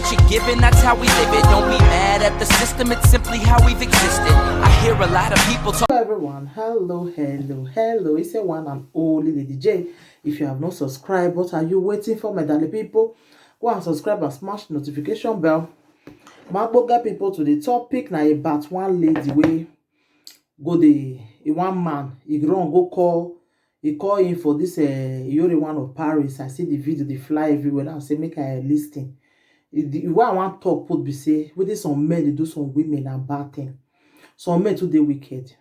what you're given, that's how we live it. Don't be mad at the system, it's simply how we've existed. I hear a lot of people talk. Hello everyone, hello. It's a one and only Lady J. If you have not subscribed, what are you waiting for, my darling people? Go and subscribe and smash the notification bell. My boga people, to the topic now about one lady way go the one man he go call in for this Yori one of Paris. I see the video, they fly everywhere. I say make a listing. The one I want talk put be say with some men they do some women and bad thing. Some men too they wicked.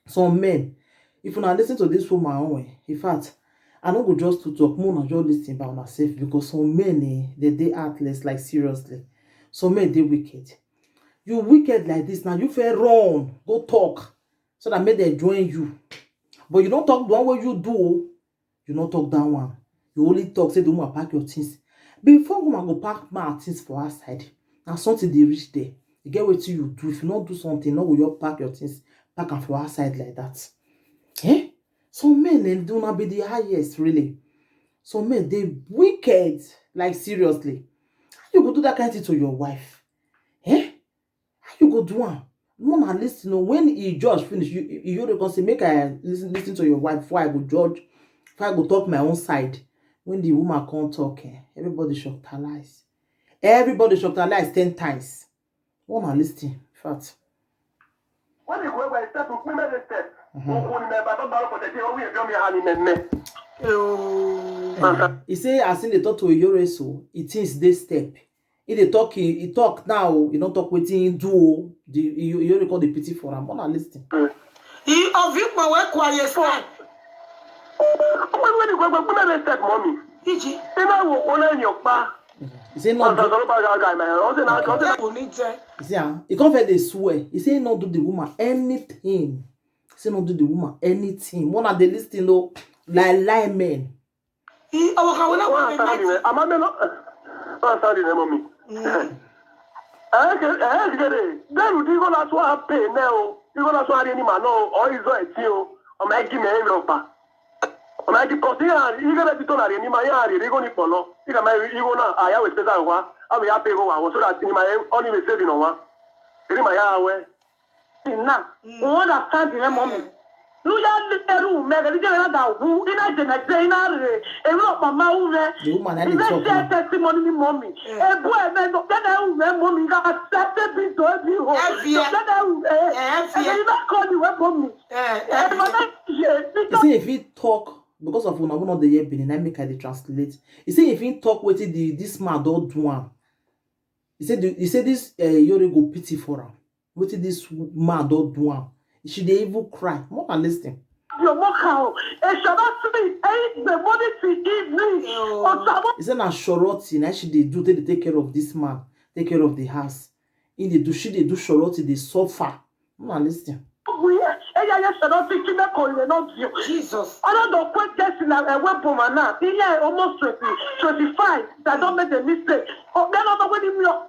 Some men, if you not listen to this woman, in fact, I don't go just to talk more than just listen about myself, because some men they heartless, like seriously. Some men they wicked. You wicked like this now, you fair run, go talk, so that make they join you. But you don't talk the one way you do. You don't talk that one. You only talk, say the woman pack your things. Before woman go pack my things for her side, now something they reach there. You get what you do. If you not do something, no, you pack your things, pack and for her side like that. Eh? Some men do not be the highest, really. Some men they wicked, like seriously. How you go do that kind of thing to your wife? Eh? How you go do one? No, at least when he judge finish, you can say make I listen to your wife before I go judge, before I go talk my own side. When the woman can't talk, everybody shocked her lies. Everybody shocked her lies 10 times. One are listening. In fact. When you go by step, we made a step. He say as in they talk to a Yore, so it thinks they step. If they talk, he talk now, he don't talk waiting do the you record the pity for him. One are listening. He of you my quiet step. When you go by made a step, mommy. He will honor your pa. He say not do. He say he can't they swear. He say not do the woman anything. He say not do the woman anything. One of the listing though, lie men. He I'm mommy. Then you go last one pay now. You go last one any man or is it you or make me Europa. Or make consider you gonna be told any my yard, you go ni polo. You go now, I always say that one. I will pay go so that in my only saving on one. In my yard. Now, what a stand in a moment. You just the room, make a little who in a general, a lot of my The woman and the testimony, mommy. A boy, then mommy got accepted into every home. And not call you a mommy. He say if he talk, because of one of the year being, I make I translate. He say if he talk with this man don't do one. He said this Yori go pity for him. What this man don't do one. She they even cry. More than listening. Your mockout. It shall not sleep. Ain't the money to give me. He said, "Na shoroti. Now she they do. They take care of this man. Take care of the house. In they do. She they do shoroti. They suffer. More than listening. Jesus. I don't quite guess in a weapon now. He almost 25. That don't make a mistake. Oh, then I'm waiting me up.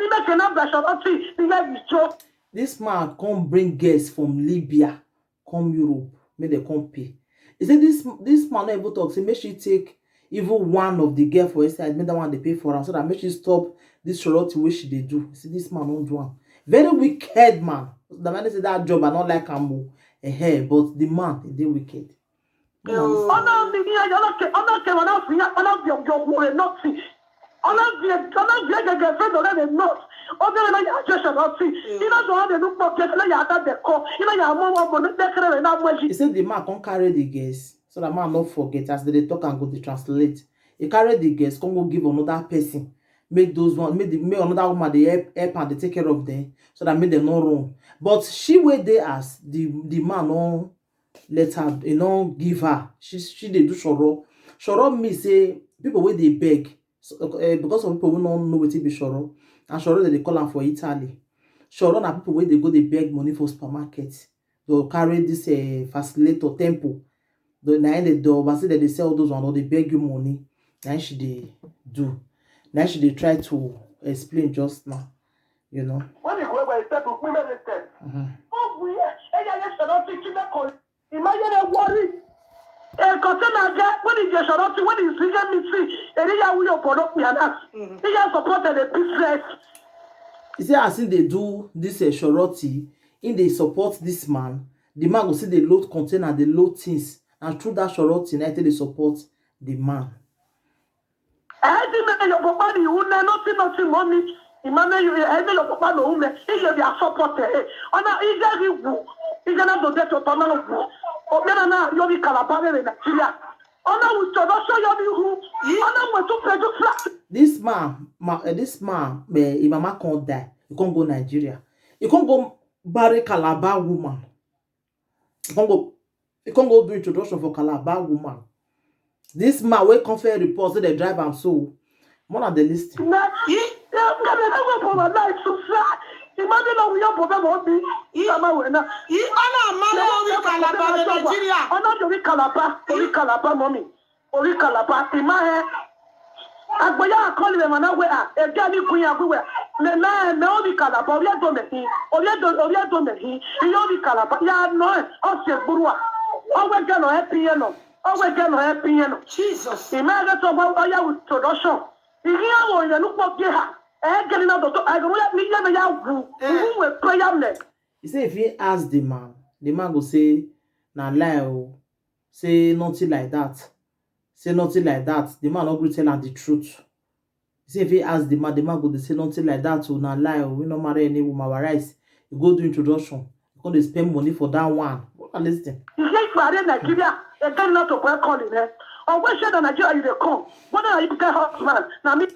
He make another shoroti. He make me joke. This man come bring guests from Libya, come Europe, make they come pay. He said this man not able to talk. Say make she take even one of the girl for his side, make that one they pay for her, so that make she stop this shorty way she they do. He said this man don't do one. Very wicked man. The man say that job I not like him, but the man they wicked. He said the man can't carry the guests, so the man not forget as they talk and go to translate. He carry the guests, come go give another person, make those one, make another woman they help and they take care of them, so that make them not wrong. But she wait there as the man no let her, give her. She they do shoro. Shoro me say people where they beg. So, because some people will not know what it be shoro, and shoro they call them for Italy. Shoro na people where they go they beg money for supermarkets. They'll carry this facilitator temple. The oversee that they sell those one or they beg you money. Now she they do. Now she they try to explain just now. You know. When you go by step, we made a step. Oh, we imagine a worry. container get when he get shot when he see me see area we open up me and that he just supported the business. You see, as they do this surety, in they support this man, the man go see the load container, the load things, and through that surety, they support the man. I think your papa you will nothing mommy. Imagine you your papa no home. He get their support. Ona he get you. He get not get to Pamela. Obena na you be Calabar in Nigeria. Ona will show you who. Ona want to pay the flat. This man, Imama can't die. He can't go Nigeria. He can't go marry Calabar woman. He can't go do introduction for Calabar woman. This man will confirm reports that they drive am so. One of the list. Imagine how we are problem be. Sama wena. Nigeria. Ona do Calabar mommy. Ori Calabar imahe. Agboya call them na we e ga ni kun agwe. Me ori Calabar ori do me. Ori do me. Ori Calabar ya no o se burua. O we ga no happy no. Jesus. Imagine to go ya with production. Ihe wo ya nu po ge ha. Getting out of I don't let me who will prayer me. He say if he ask the man go say, na lie oh. Say nothing like that. Say nothing like that. The man not going to tell her the truth. He say if he ask the man go say nothing like that oh, na lie oh. We no marry any woman rice. You go do introduction. You go to spend money for that one. What listen? You say marry Nigeria, they getting out of where calling eh? Or where should Nigeria you dey come? What are you get husband? Now me.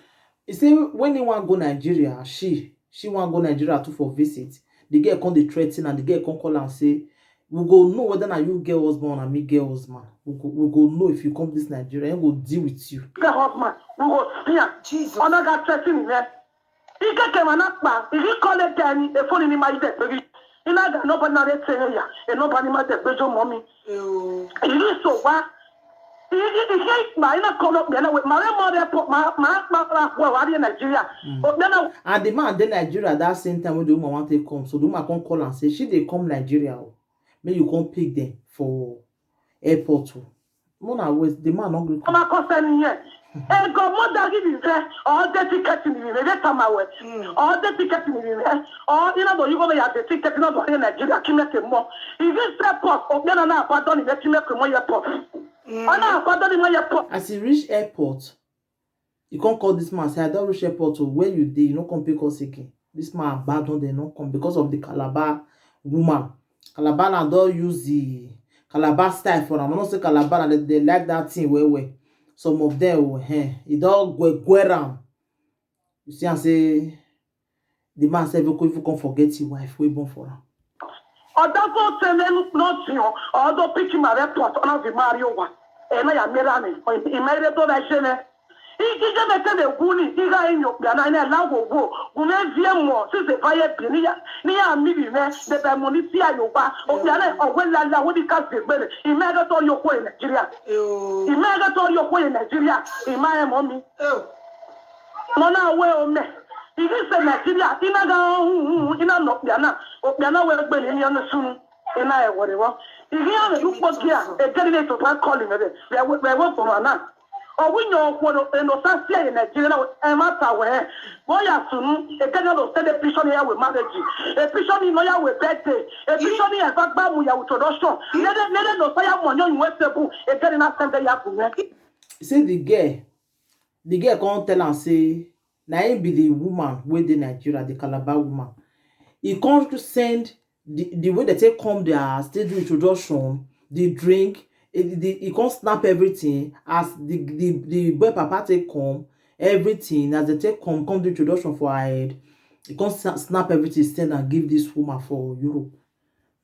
He say when he want go Nigeria, she want go Nigeria too for visit. The girl come dey threaten and the girl come call and say, we go know whether na you girl husband or me girl husband. We go know if you come this Nigeria, I go deal with you. Get husband, we go spear. Jesus. Ona got threatening eh? He get came and up if he call it Danny, the phone in my desk, baby. He not got nobody not saying ya, and nobody my desk, bejo mommy. He is so what? He na call up then with my mother well in Nigeria. And the man in Nigeria that same time when the woman want to come, so the woman come call and say, she they come Nigeria. May you come pick them for airport. Mona always the man not going to come. Concern here. And go mother give you there, all the tickets in the next time I went. All the tickets in the or you know you go have the ticket not in Nigeria, can make more. If this airport, or na pardon the team make more airport. As he reach airport, you can't call this man say I don't reach airport. So where you dey, you no come pick us again. This man abandon they not come because of the Calabar woman. Calabar and don't use the Calabar style for them. I don't say Calabar and they like that thing well. Some of them it don't go around. You see and say the man say if you can forget your wife, we born for him. Or don't tell them nothing, or don't pick him at airport on the Mario one. And I am Mirani, or he made a donation. He didn't tell the Guni, he got in your piano and allow go. Gunezium more, since the fire pinia, near millionaire, the Bermonisia Yoba, or Piana, or when I would cast the belly. He made it all your way in Nigeria. He made it all your way in Nigeria. In my mommy. Mona, well, me. He is a Nigeria, in a no piano, or piano will be in the soon, and I whatever. If you have a look what here, a candidate to calling it, they work for an or we know what no Sasia in Nigeria, and matter where. Boy, soon, a candidate of send a prison here with marriage, a prison in Noya with birthday, a prison in Bagbamu Yautodosho, let it no fire one young Western, a candidate send the Yaku. Say the girl can't tell and say, na him be the woman with the Nigeria, the Calabar woman. He can't send the way they take come there, still do introduction, the drink, he can't snap everything as the boy papa take come, everything as they take come do introduction for her head. He can't snap everything, send and give this woman for Europe.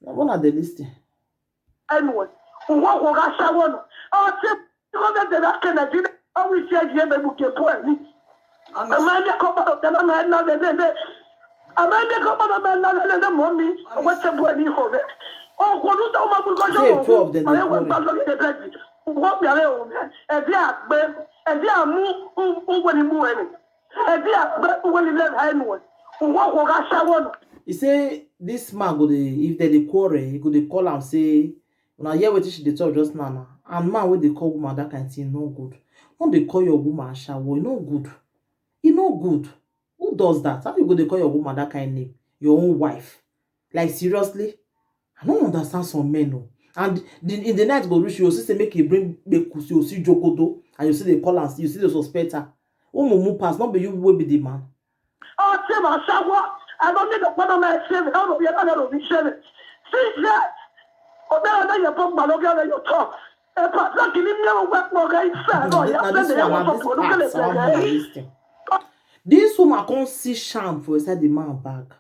Now, what are they listing? Anyway, what will I say one? Oh, Nigeria, I will say you have a book for me. Amanda come out and I'm not the Amanda come out and I'm mommy. What's the body of it? Oh, what do you two of them. I went back to the bed. What are you? And they are move when you move. And they are when you let her know. What will I say one? He say this man go if they quarrel, he go call and say Una hear wetin she dey talk just now. And man wey dey call woman that kind thing no good. No dey call your woman shawo, e no good. E no good. Who does that? How you go dey call your woman that kind name? Your own wife. Like seriously? I don't understand some men no. And in the night go reach, you see say make you bring bekus, you see jogodo, and you see they call and you see they suspect her. Oh mumu pass, not be you will be the man. Oh, Tim, I don't need a one of my saving. How do you ever be saving? See that? Oh, there you put my logo and you talk. But like you never work more guys. This woman can't see sham for inside the man bag.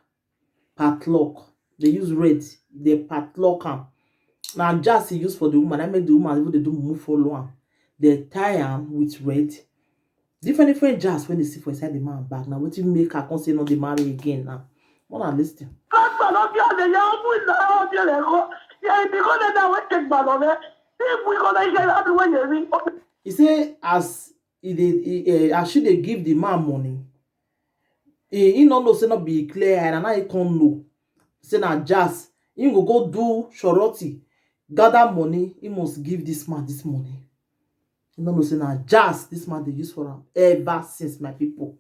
Padlock. They use red. They padlock am. Now just he use for the woman. I make the woman even they do move follow am. They tie am with red. Different jazz when they see for inside the man bag. Now what you make her can't say no they marry again now. What are listening? He say as she dey give the man money, he no know say not be clear and now he can't know. Say na jazz, he go do shorty, gather money, he must give this man this money. He no know say na jazz this man they use for him ever since, my people.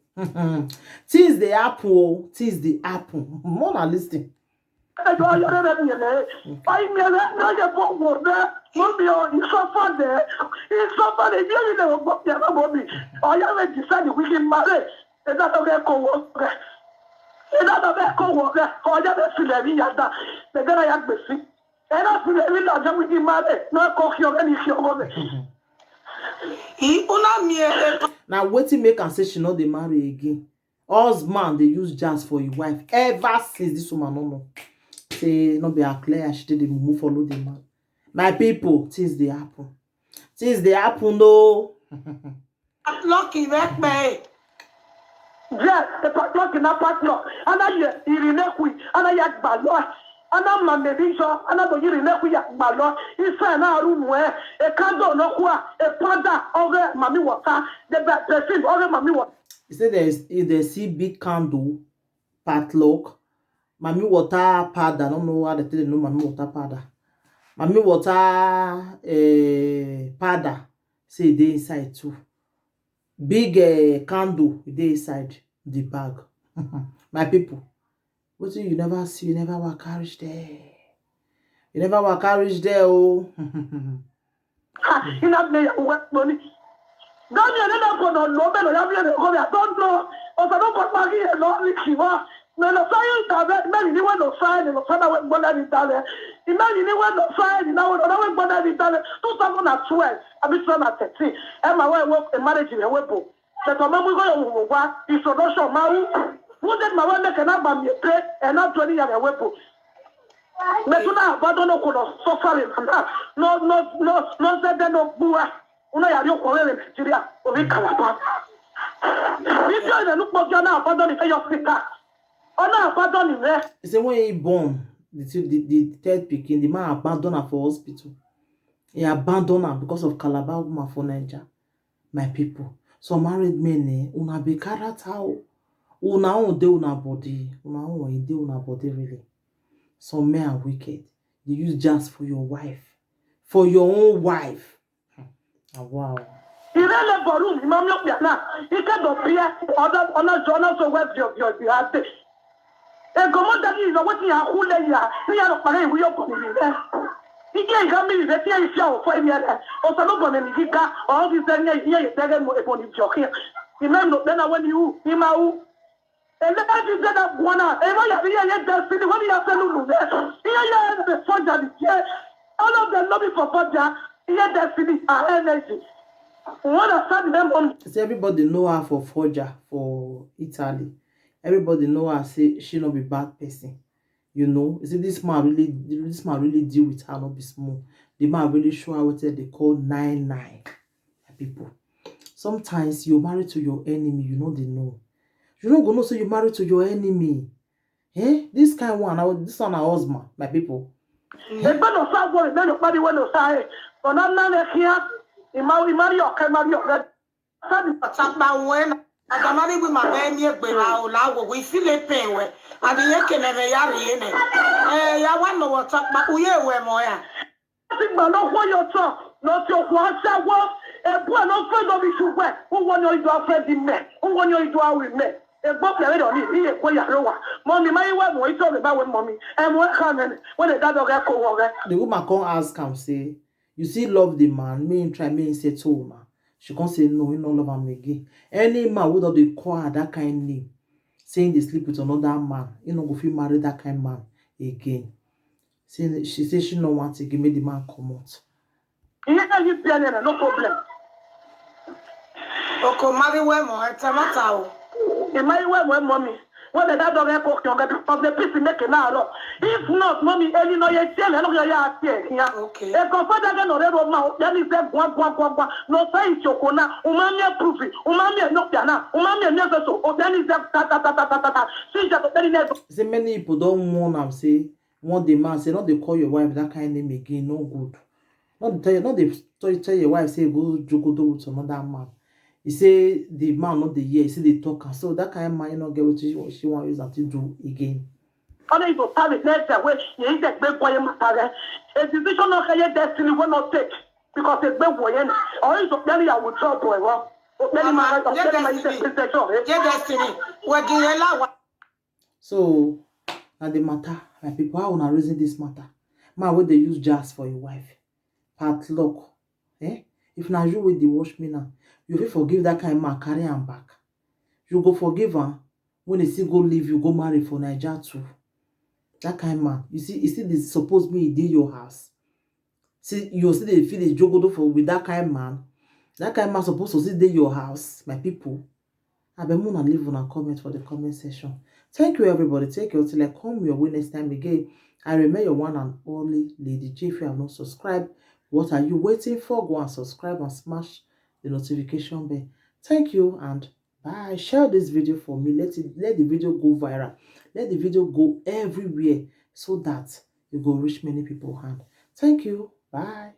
Things they happen, things they happen. More than listening. Now waiting make and say she not they marry again. Husband they use jazz for your wife ever since this woman no know. Say not be a clear she did move follow the man. My people, things they happen. Things they happen though. Lucky that me. Yes, the padlock in a padlock. And I irinekwi, and I yak balot. And I'm a medicine, and I go irinekwi yak balot. He said, "Na room where a candle no qua, a panda over mommy water, the thing over mommy water." He said they see big candle, padlock, mommy water powder. I don't know how they tell you no mommy water powder. Mommy water powder. Say they inside too. Big candle they inside the bag. My people, what you never see, you never walk carriage there. You never walk carriage there, oh. You not me work money. Don't you never go no better? I don't know. Or I don't put money and not live. No, no, fire that man, you want no fire, and no father went born Italy. Imagine you want no fire, you know, I went born Italy. 2012, I be from at 13. And my wife work in marriage in a webo. That my mom go to is so no show my who did my wife cannot buy me a plate and not 20 years a webo. But now, but don't know, so sorry, no, said no bua. Una ya yo ko le Nigeria, o bi Calabar. This guy dey look for Ghana, abandon the your speaker. He said when he born, the third pikin, the man abandoned her for hospital. He abandoned her because of Calabar woman for Nigeria. My people, some married men, una be character, una own dey una body, una own dey una body really. Some men are wicked. They use jazz for your wife, for your own wife. Oh, wow. Il est le baroum, il m'a mis au piano. Il fait de prière, on a journal sur web your behalf. Et comment t'as dit, ils ont dit, il y a un roulé, il y a le pareil, oui, on connaît l'hiver. Il y a un gars, il était ici, on fait bien. On s'en va dans musique, on dit, il y a des gars, et on dit, il même le ben à où, il m'a où. Et le gars disait à Guana, et moi, il y a des filles, il y a fait nous, il y a des fonds d'habitude. All of them lobby for Fodja, il y a des filles à énergie. So everybody know her for Foggia for Italy. Everybody know her say she not be bad person. You know, you see this man really deal with her not be small. The man really show her what they call 9-9. People. Sometimes you're married to your enemy, you know they know. You don't go know so you're married to your enemy. Eh? This kind one, this one our husband, my people. Mario, Agamari with my baby, we feel a pain where I the never yarry in it. I want to what's up, but we are where more. sigma no kwa yo to no ti okwa asawo ebu no fe no bi sugbe who won yo do afre di me who won yo do awi me egbo plere do ni iye ko ya rowa mommy my wa mo ito be ba we mommy e mo ka me when the dad go ko wo ge. The woman come ask am say, you still love the man? Me try me say to na. She can't say no, he no love him again. Any man who don't dey call her that kind name, saying they sleep with another man, he no go fit marry that kind man again. Saying she say she no want to give me the man come out. You no problem. Oko marry we mo etemata o. You marry we mommy. When the dad don't cook you because the piece make now. If not, mommy, any no ye tell no ya here. Okay. E ko fa daga no rero ma o ya ni se gwa no say chokona o ma me proof o ma me no pia na o ma me me so o ya ni se ta see just very never. Say many people don't want am say want the man say not they call your wife that kind name again, no good. Not they tell your wife say go jogodo with another man. He say the man not the year, he say they talk, so that kind of man you not get what she want use that to do again. Only if you have it next way, you need to make boy matter. A decision of your destiny will not take because it's big boy or is of many I will drop boy. Well, destiny. So now the matter, my people, how wanna reason this matter? Man, where they use jazz for your wife, padlock, eh? If now you will wash me now, you will forgive that kind of man carry him back. You go forgive her when he still go leave you, go marry for Nigeria too. That kind of man, you see this suppose me he did your house. See, you see they feel the jogodo for with that kind of man. That kind of man supposed to see dey your house, my people. I be more leave on a comment for the comment section. Thank you everybody. Take care till I come your way next time again. I remain your one and only Lady J. If you have not subscribed, what are you waiting for? Go and subscribe and smash the notification bell. Thank you and bye. Share this video for me. Let the video go viral. Let the video go everywhere so that it will reach many people's hand. Thank you. Bye.